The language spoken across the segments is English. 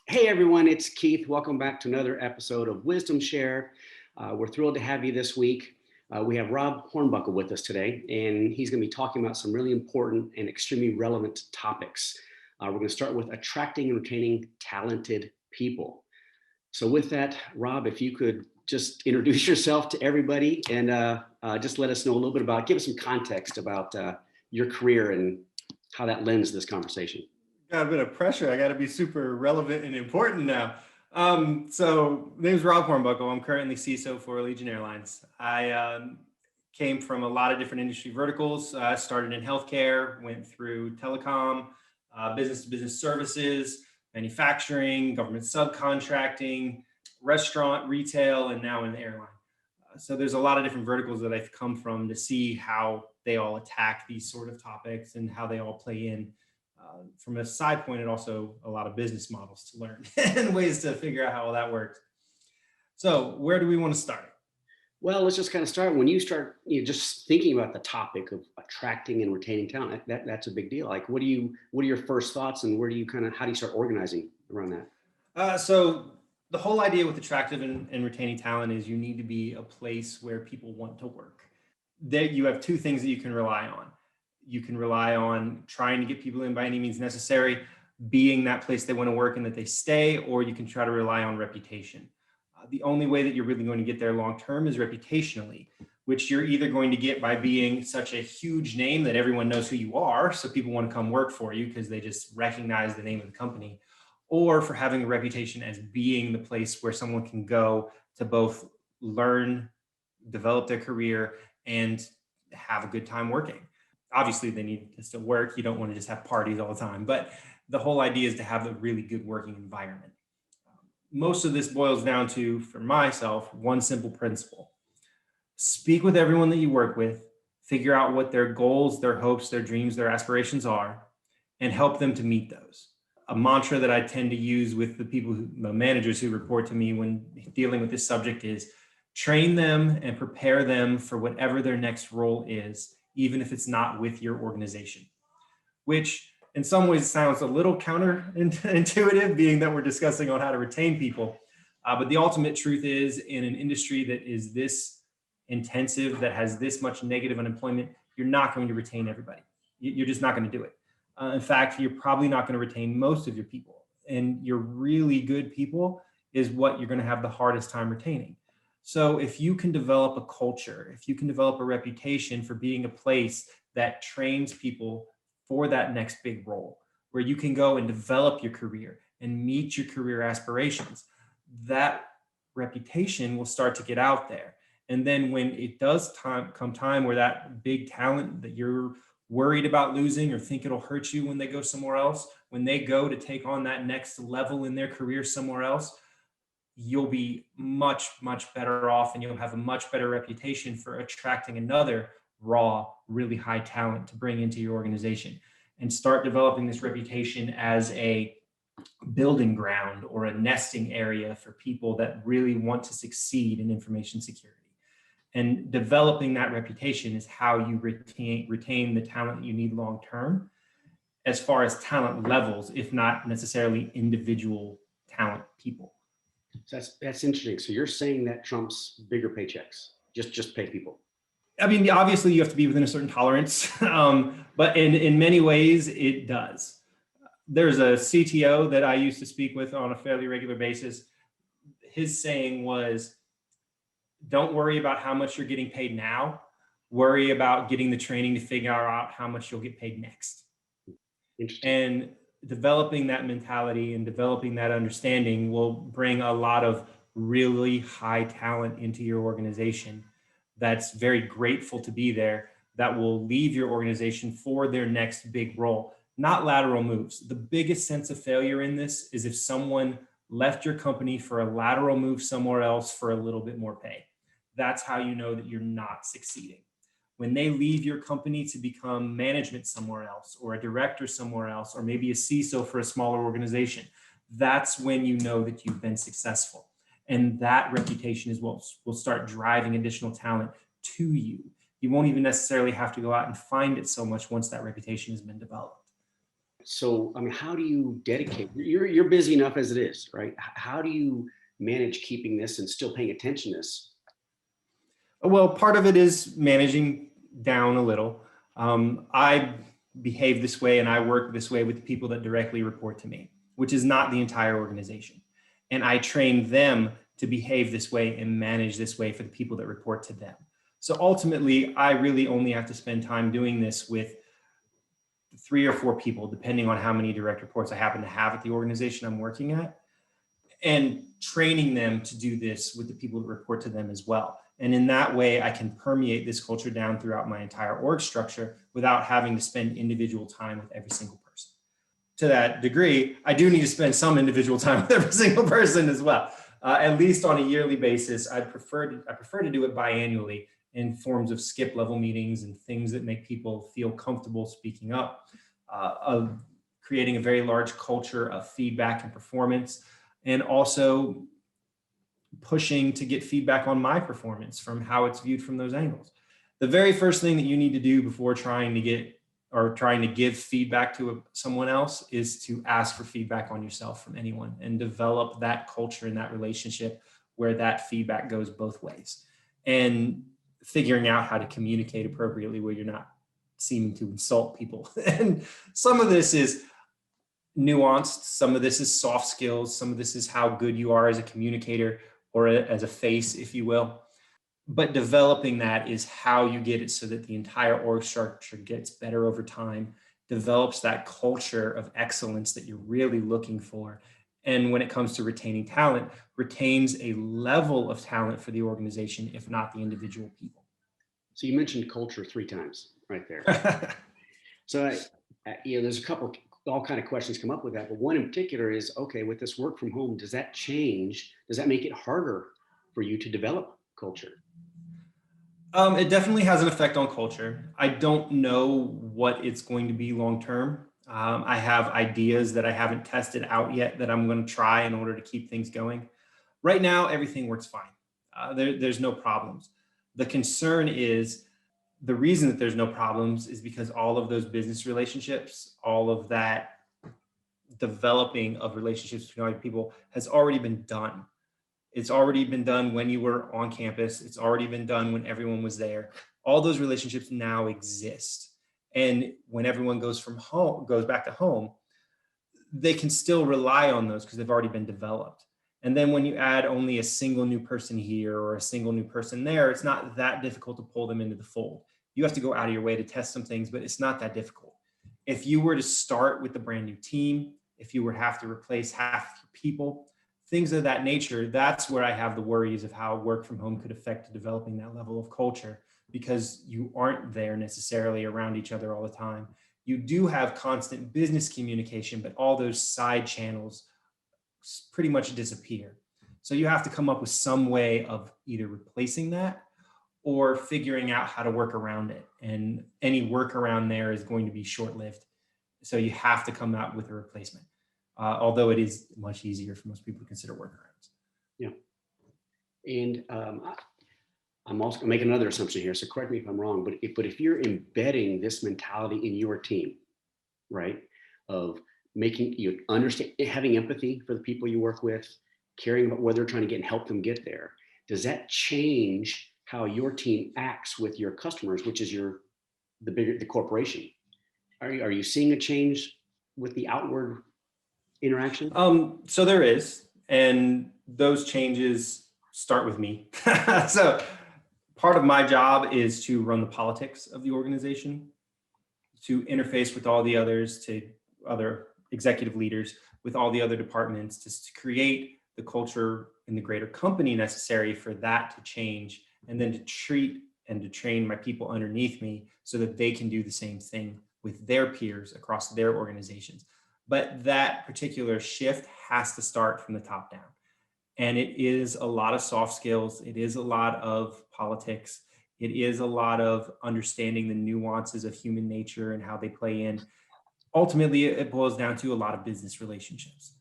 Hey everyone, it's Keith. Welcome back to another episode of Wisdom Share. We're thrilled to have you this week. We have Rob Hornbuckle with us today, and he's going to be talking about some really important and extremely relevant topics. We're going to start with attracting and retaining talented people. So, with that, Rob, if you could just introduce yourself to everybody and just let us know a little bit about, give us some context about your career and how that lends this conversation. Got a bit of pressure. I got to be super relevant and important now. My name's Rob Hornbuckle. I'm currently CISO for Allegiant Airlines. I came from a lot of different industry verticals. I started in healthcare, went through telecom, business to business services, manufacturing, government subcontracting, restaurant, retail, and now in the airline. So there's a lot of different verticals that I've come from to see how they all attack these sort of topics and how they all play in. From a side point, it also a lot of business models to learn and ways to figure out how all that works. So where do we want to start? Well, let's just kind of start. When you start, just thinking about the topic of attracting and retaining talent, that's a big deal. Like, what are your first thoughts, and where do you how do you start organizing around that? So the whole idea with attractive and retaining talent is you need to be a place where people want to work. There you have two things that you can rely on. You can rely on trying to get people in by any means necessary, being that place they want to work and that they stay, or you can try to rely on reputation. The only way that you're really going to get there long term is reputationally, which you're either going to get by being such a huge name that everyone knows who you are, so people want to come work for you because they just recognize the name of the company, or for having a reputation as being the place where someone can go to both learn, develop their career, and have a good time working. Obviously, they need to still work. You don't want to just have parties all the time, but the whole idea is to have a really good working environment. Most of this boils down to, for myself, one simple principle: speak with everyone that you work with, figure out what their goals, their hopes, their dreams, their aspirations are, and help them to meet those. A mantra that I tend to use with the managers who report to me when dealing with this subject is train them and prepare them for whatever their next role is, even if it's not with your organization, which in some ways sounds a little counterintuitive, being that we're discussing on how to retain people. But the ultimate truth is, in an industry that is this intensive, that has this much negative unemployment, you're not going to retain everybody. You're just not going to do it. In fact, you're probably not going to retain most of your people. And your really good people is what you're going to have the hardest time retaining. So if you can develop a culture, if you can develop a reputation for being a place that trains people for that next big role, where you can go and develop your career and meet your career aspirations, that reputation will start to get out there. And then when it does come time where that big talent that you're worried about losing or think it'll hurt you when they go somewhere else, when they go to take on that next level in their career somewhere else, you'll be much, much better off, and you'll have a much better reputation for attracting another raw, really high talent to bring into your organization, and start developing this reputation as a building ground or a nesting area for people that really want to succeed in information security. And developing that reputation is how you retain the talent that you need long term, as far as talent levels, if not necessarily individual talent people. So that's interesting. So you're saying that trumps bigger paychecks. Just pay people. I mean, obviously, you have to be within a certain tolerance, but in many ways, it does. There's a CTO that I used to speak with on a fairly regular basis. His saying was, don't worry about how much you're getting paid now. Worry about getting the training to figure out how much you'll get paid next. Interesting. And developing that mentality and developing that understanding will bring a lot of really high talent into your organization that's very grateful to be there, that will leave your organization for their next big role, not lateral moves. The biggest sense of failure in this is if someone left your company for a lateral move somewhere else for a little bit more pay. That's how you know that you're not succeeding. When they leave your company to become management somewhere else, or a director somewhere else, or maybe a CISO for a smaller organization, that's when you know that you've been successful. And that reputation is what will start driving additional talent to you. You won't even necessarily have to go out and find it so much once that reputation has been developed. So, I mean, how do you dedicate? You're busy enough as it is, right? How do you manage keeping this and still paying attention to this? Well, part of it is managing down a little. I behave this way and I work this way with the people that directly report to me, which is not the entire organization. And I train them to behave this way and manage this way for the people that report to them. So ultimately, I really only have to spend time doing this with 3 or 4 people, depending on how many direct reports I happen to have at the organization I'm working at, and training them to do this with the people that report to them as well. And in that way, I can permeate this culture down throughout my entire org structure without having to spend individual time with every single person. To that degree, I do need to spend some individual time with every single person as well. At least on a yearly basis. I prefer to do it biannually in forms of skip level meetings and things that make people feel comfortable speaking up, of creating a very large culture of feedback and performance, and also pushing to get feedback on my performance from how it's viewed from those angles. The very first thing that you need to do before trying to get or trying to give feedback to someone else is to ask for feedback on yourself from anyone and develop that culture and that relationship where that feedback goes both ways, and figuring out how to communicate appropriately where you're not seeming to insult people. And some of this is nuanced. Some of this is soft skills. Some of this is how good you are as a communicator or as a face, if you will. But developing that is how you get it so that the entire org structure gets better over time, develops that culture of excellence that you're really looking for. And when it comes to retaining talent, retains a level of talent for the organization, if not the individual people. So you mentioned culture 3 times right there. So, there's a couple, all kind of questions come up with that, but one in particular is, okay, with this work from home, does that change? Does that make it harder for you to develop culture? It definitely has an effect on culture. I don't know what it's going to be long term. I have ideas that I haven't tested out yet that I'm going to try in order to keep things going. Right now, everything works fine. There's no problems. The concern is the reason that there's no problems is because all of those business relationships, all of that developing of relationships between other people has already been done. It's already been done when you were on campus. It's already been done when everyone was there. All those relationships now exist. And when everyone goes back to home, they can still rely on those because they've already been developed. And then when you add only a single new person here or a single new person there, it's not that difficult to pull them into the fold. You have to go out of your way to test some things, but it's not that difficult. If you were to start with a brand new team, if you were to have to replace half your people, things of that nature, that's where I have the worries of how work from home could affect developing that level of culture, because you aren't there necessarily around each other all the time. You do have constant business communication, but all those side channels pretty much disappear. So you have to come up with some way of either replacing that or figuring out how to work around it. And any workaround there is going to be short lived. So you have to come out with a replacement, although it is much easier for most people to consider workarounds. Yeah. And I'm also making another assumption here, so correct me if I'm wrong, but if you're embedding this mentality in your team, right, of making you understand, having empathy for the people you work with, caring about where they're trying to get and help them get there, does that change how your team acts with your customers, which is the corporation? Are you seeing a change with the outward interaction? So there is, and those changes start with me. So part of my job is to run the politics of the organization, to interface with all the others, to other executive leaders, with all the other departments, to create the culture in the greater company necessary for that to change, and then to treat and to train my people underneath me so that they can do the same thing with their peers across their organizations. But that particular shift has to start from the top down. And it is a lot of soft skills. It is a lot of politics. It is a lot of understanding the nuances of human nature and how they play in. Ultimately, it boils down to a lot of business relationships.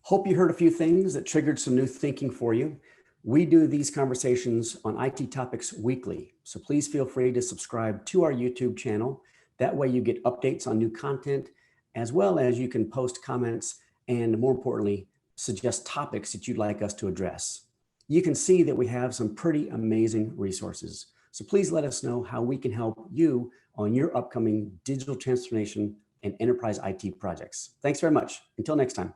Hope you heard a few things that triggered some new thinking for you. We do these conversations on IT topics weekly, so please feel free to subscribe to our YouTube channel. That way you get updates on new content as well as you can post comments and, more importantly, suggest topics that you'd like us to address. You can see that we have some pretty amazing resources. So please let us know how we can help you on your upcoming digital transformation and enterprise IT projects. Thanks very much. Until next time.